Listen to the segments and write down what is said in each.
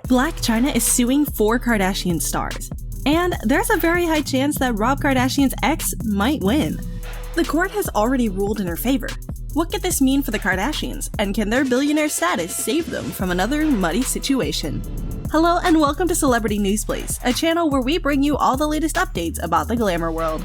Blac Chyna is suing 4 Kardashian stars, and there's a very high chance that Rob Kardashian's ex might win. The court has already ruled in her favor. What could this mean for the Kardashians, and can their billionaire status save them from another muddy situation? Hello and welcome to Celebrity News Place, a channel where we bring you all the latest updates about the glamour world.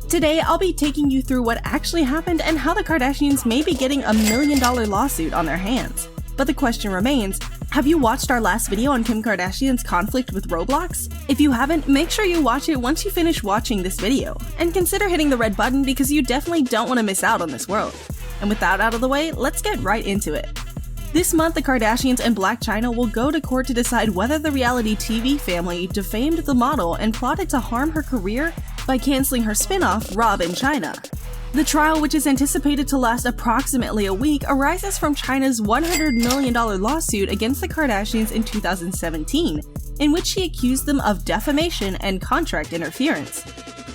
Today, I'll be taking you through what actually happened and how the Kardashians may be getting a $1 million lawsuit on their hands. But the question remains, have you watched our last video on Kim Kardashian's conflict with Roblox? If you haven't, make sure you watch it once you finish watching this video, and consider hitting the red button because you definitely don't want to miss out on this world. And with that out of the way, let's get right into it. This month, the Kardashians and Blac Chyna will go to court to decide whether the reality TV family defamed the model and plotted to harm her career by canceling her spin-off, Rob & Chyna. The trial, which is anticipated to last approximately a week, arises from Chyna's $100 million lawsuit against the Kardashians in 2017, in which she accused them of defamation and contract interference.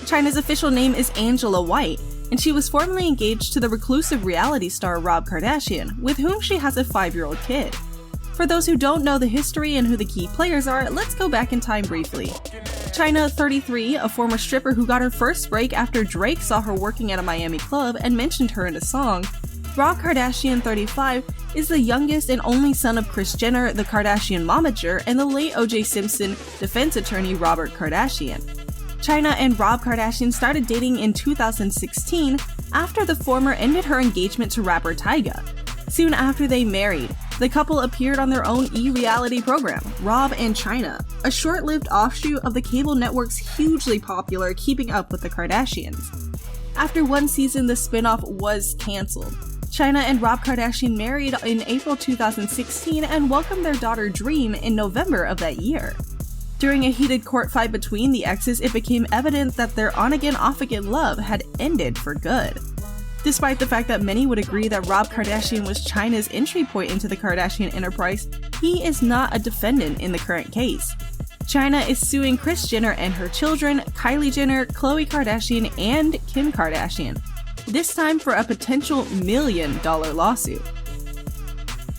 Chyna's official name is Angela White, and she was formerly engaged to the reclusive reality star Rob Kardashian, with whom she has a 5-year-old kid. For those who don't know the history and who the key players are, let's go back in time briefly. Chyna, 33, a former stripper who got her first break after Drake saw her working at a Miami club and mentioned her in a song. Rob Kardashian, 35, is the youngest and only son of Kris Jenner, the Kardashian momager, and the late O.J. Simpson defense attorney Robert Kardashian. Chyna and Rob Kardashian started dating in 2016 after the former ended her engagement to rapper Tyga. Soon after they married, the couple appeared on their own e-reality program, Rob & Chyna, a short-lived offshoot of the cable network's hugely popular Keeping Up with the Kardashians. After one season, the spin-off was cancelled. Chyna and Rob Kardashian married in April 2016 and welcomed their daughter Dream in November of that year. During a heated court fight between the exes, it became evident that their on-again, off-again love had ended for good. Despite the fact that many would agree that Rob Kardashian was Chyna's entry point into the Kardashian enterprise, he is not a defendant in the current case. Chyna is suing Kris Jenner and her children, Kylie Jenner, Khloe Kardashian, and Kim Kardashian, this time for a potential $1 million lawsuit.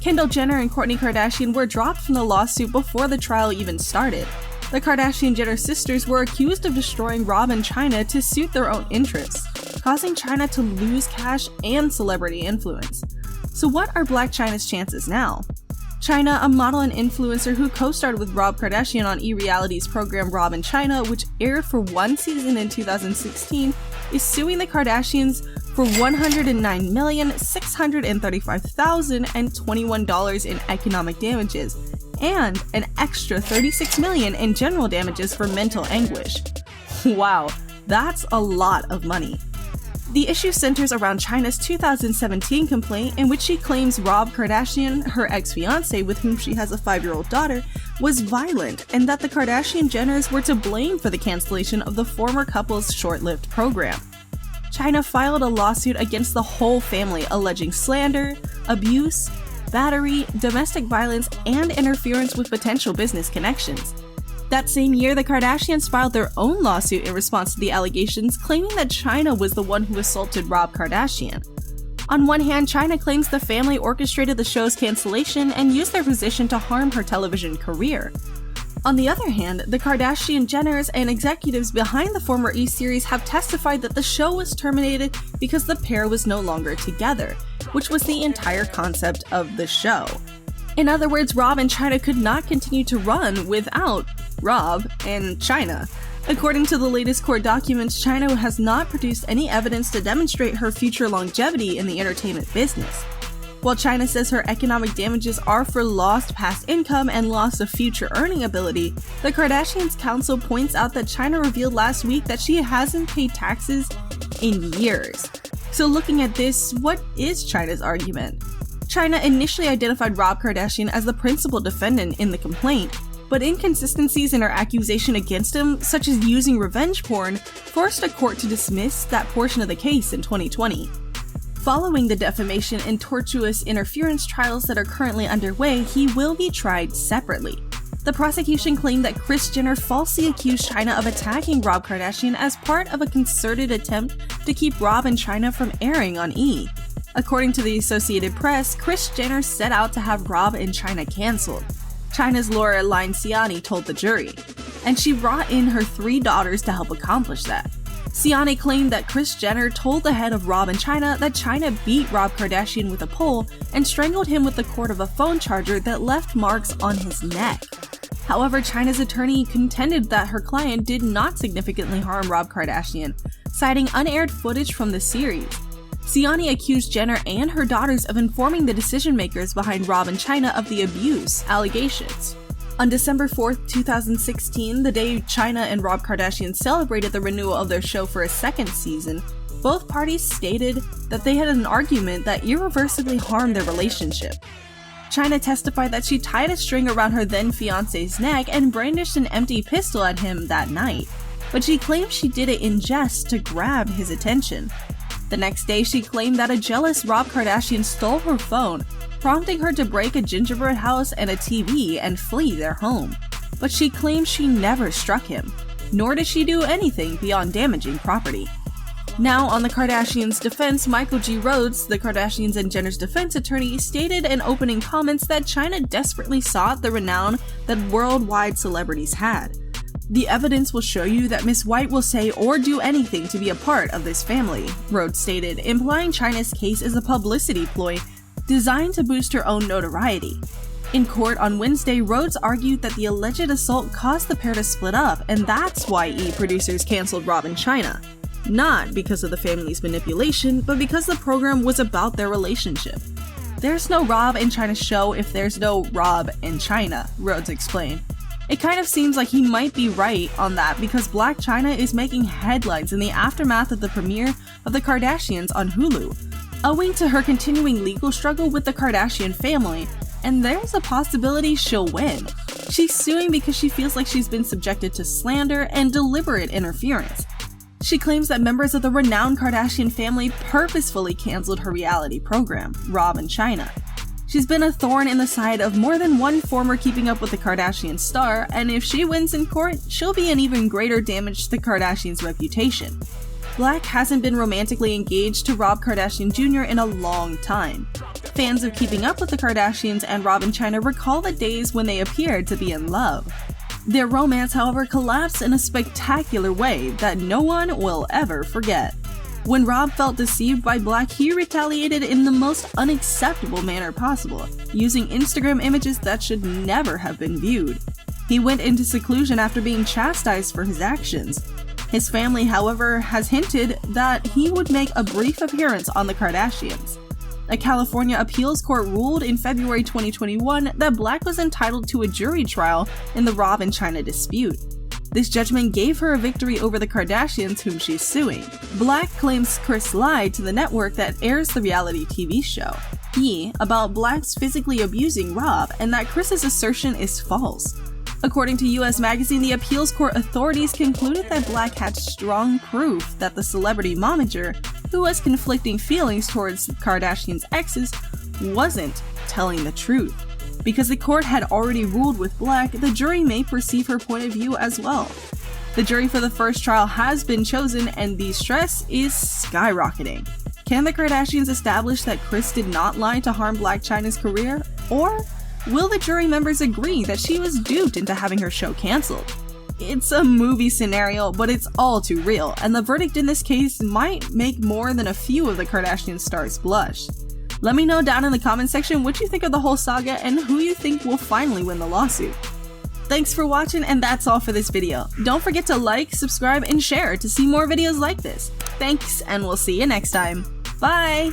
Kendall Jenner and Kourtney Kardashian were dropped from the lawsuit before the trial even started. The Kardashian-Jenner sisters were accused of destroying Rob and Chyna to suit their own interests, causing Chyna to lose cash and celebrity influence. So what are Blac Chyna's chances now? Chyna, a model and influencer who co-starred with Rob Kardashian on e-reality's program Rob & Chyna, which aired for one season in 2016, is suing the Kardashians for $109,635,021 in economic damages, and an extra $36 million in general damages for mental anguish. Wow, that's a lot of money. The issue centers around Chyna's 2017 complaint in which she claims Rob Kardashian, her ex-fiancé with whom she has a 5-year-old daughter, was violent and that the Kardashian-Jenners were to blame for the cancellation of the former couple's short-lived program. Chyna filed a lawsuit against the whole family alleging slander, abuse, battery, domestic violence, and interference with potential business connections. That same year, the Kardashians filed their own lawsuit in response to the allegations, claiming that Chyna was the one who assaulted Rob Kardashian. On one hand, Chyna claims the family orchestrated the show's cancellation and used their position to harm her television career. On the other hand, the Kardashian-Jenners and executives behind the former E! Series have testified that the show was terminated because the pair was no longer together, which was the entire concept of the show. In other words, Rob and Chyna could not continue to run without Rob and Chyna. According to the latest court documents, Chyna has not produced any evidence to demonstrate her future longevity in the entertainment business. While Chyna says her economic damages are for lost past income and loss of future earning ability, the Kardashians' counsel points out that Chyna revealed last week that she hasn't paid taxes in years. So looking at this, what is Chyna's argument? Chyna initially identified Rob Kardashian as the principal defendant in the complaint, but inconsistencies in her accusation against him, such as using revenge porn, forced a court to dismiss that portion of the case in 2020. Following the defamation and tortuous interference trials that are currently underway, he will be tried separately. The prosecution claimed that Kris Jenner falsely accused Chyna of attacking Rob Kardashian as part of a concerted attempt to keep Rob and Chyna from airing on E! According to the Associated Press, Kris Jenner set out to have Rob and Chyna cancelled. Chyna's Lorelai Ciani told the jury, and she brought in her 3 daughters to help accomplish that. Ciani claimed that Kris Jenner told the head of Rob and Chyna that Chyna beat Rob Kardashian with a pole and strangled him with the cord of a phone charger that left marks on his neck. However, Chyna's attorney contended that her client did not significantly harm Rob Kardashian, citing unaired footage from the series. Ciani accused Jenner and her daughters of informing the decision-makers behind Rob and Chyna of the abuse allegations. On December 4, 2016, the day Chyna and Rob Kardashian celebrated the renewal of their show for a 2nd season, both parties stated that they had an argument that irreversibly harmed their relationship. Chyna testified that she tied a string around her then-fiancé's neck and brandished an empty pistol at him that night, but she claimed she did it in jest to grab his attention. The next day, she claimed that a jealous Rob Kardashian stole her phone, prompting her to break a gingerbread house and a TV and flee their home. But she claims she never struck him, nor did she do anything beyond damaging property. Now, on the Kardashians' defense, Michael G. Rhodes, the Kardashians and Jenner's defense attorney, stated in opening comments that Chyna desperately sought the renown that worldwide celebrities had. "The evidence will show you that Miss White will say or do anything to be a part of this family," Rhodes stated, implying Chyna's case is a publicity ploy designed to boost her own notoriety. In court on Wednesday, Rhodes argued that the alleged assault caused the pair to split up, and that's why E! Producers canceled Rob and Chyna. Not because of the family's manipulation, but because the program was about their relationship. "There's no Rob and Chyna show if there's no Rob and Chyna," Rhodes explained. It kind of seems like he might be right on that because Blac Chyna is making headlines in the aftermath of the premiere of The Kardashians on Hulu, owing to her continuing legal struggle with the Kardashian family, and there's a possibility she'll win. She's suing because she feels like she's been subjected to slander and deliberate interference. She claims that members of the renowned Kardashian family purposefully canceled her reality program, Rob and Chyna. She's been a thorn in the side of more than one former Keeping Up with the Kardashians star, and if she wins in court, she'll be an even greater damage to the Kardashians' reputation. Blac hasn't been romantically engaged to Rob Kardashian Jr. in a long time. Fans of Keeping Up with the Kardashians and Rob and Chyna recall the days when they appeared to be in love. Their romance, however, collapsed in a spectacular way that no one will ever forget. When Rob felt deceived by Blac, he retaliated in the most unacceptable manner possible, using Instagram images that should never have been viewed. He went into seclusion after being chastised for his actions. His family, however, has hinted that he would make a brief appearance on the Kardashians. A California appeals court ruled in February 2021 that Blac was entitled to a jury trial in the Rob and Chyna dispute. This judgment gave her a victory over the Kardashians, whom she's suing. Blac claims Kris lied to the network that airs the reality TV show, about Blac's physically abusing Rob, and that Kris's assertion is false. According to US Magazine, the appeals court authorities concluded that Blac had strong proof that the celebrity momager, who has conflicting feelings towards Kardashian's exes, wasn't telling the truth. Because the court had already ruled with Blac, the jury may perceive her point of view as well. The jury for the first trial has been chosen, and the stress is skyrocketing. Can the Kardashians establish that Kris did not lie to harm Blac Chyna's career? Or will the jury members agree that she was duped into having her show cancelled? It's a movie scenario, but it's all too real, and the verdict in this case might make more than a few of the Kardashian stars blush. Let me know down in the comment section what you think of the whole saga and who you think will finally win the lawsuit. Thanks for watching, and that's all for this video. Don't forget to like, subscribe, and share to see more videos like this. Thanks, and we'll see you next time. Bye!